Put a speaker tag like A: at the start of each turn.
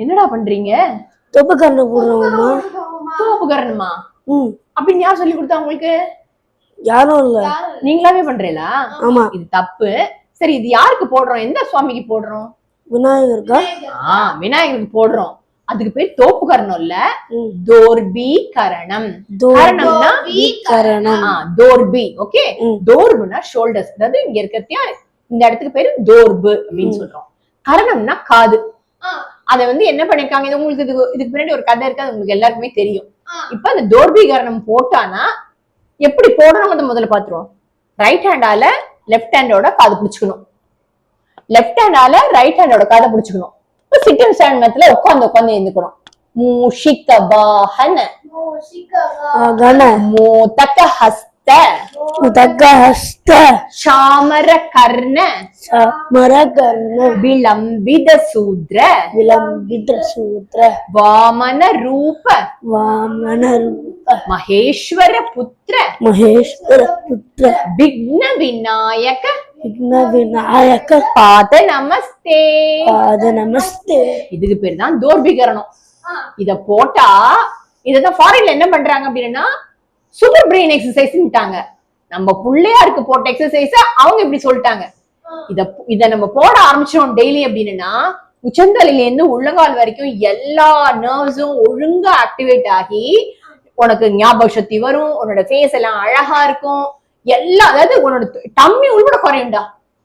A: என்னடா பண்றீங்க?
B: தோப்பு கரணம் போடுறோம்மா.
A: தோப்பு கரணமா? அப்படின்னு யார் சொல்லி கொடுத்தா உங்களுக்கு?
B: யாரும் இல்ல,
A: நீங்களாவே பண்றீங்களா?
B: ஆமா.
A: இது தப்பு. சரி, இது யாருக்கு போடுறோம்? எந்த சுவாமிக்கு போடுறோம்?
B: விநாயகருக்கா?
A: விநாயகருக்கு போடுறோம். அதுக்கு பேர் தோப்பு கரணம் இல்ல, தோர்பி கரணம். கரணம்னா தோர்பி. ஓகே, தோர்புனா ஷோல்டர்ஸ், அதாவது இங்க இருக்கத்தியா இந்த இடத்துக்கு பேரு தோர்பு அப்படின்னு சொல்றோம். கரணம்னா காது. அத வந்து என்ன பண்ணிருக்காங்க, இது உங்களுக்கு இதுக்கு பின்னாடி ஒரு கதை இருக்கு, அது உங்களுக்கு எல்லாருக்குமே தெரியும். இப்ப அந்த தோர்பி கரணம் போட்டானா எப்படி போடணும் முதல்ல பாத்துருவோம். ரைட் ஹேண்டால லெஃப்ட் ஹேண்டோட காது பிடிச்சுக்கணும், லெஃப்ட் ஹேண்டால ரைட் ஹேண்டோட காதை பிடிச்சுக்கணும். சிட் அண்ட் ஸ்டாண்ட் மெத்தட்ல உட்கார்ந்து எழுந்துக்கணும். மூஷிக வாஹன மோதக ஹஸ்த சாமர கர்ண விளம்பித சூத்ர வாமன ரூப மகேஸ்வர புத்திர விக்ன விநாயக பாத நமஸ்தே. இதுக்கு பேர் தான் தோர்பிகரணம். இத போட்டா இததான் ஃபாரின்ல என்ன பண்றாங்க அப்படின்னா சூப்பர் பிரெயின் எக்ஸசைஸ்ட்டாங்க. நம்ம பிள்ளையாருக்கு போட்ட எக்ஸசைஸ அவங்க இப்படி சொல்லிட்டாங்க. இத நம்ம போட ஆரம்பிச்சோம் டெய்லி அப்படின்னா உச்சந்தலையில இருந்து உள்ளங்கால் வரைக்கும் எல்லா நர்வ்ஸும் ஒழுங்கா ஆக்டிவேட் ஆகி உனக்கு ஞாபக சக்தி வரும், உன்னோட ஃபேஸ் எல்லாம் அழகா இருக்கும், எல்லாம். அதாவது உன்னோட டம்மி உள்பட குறையும்டா.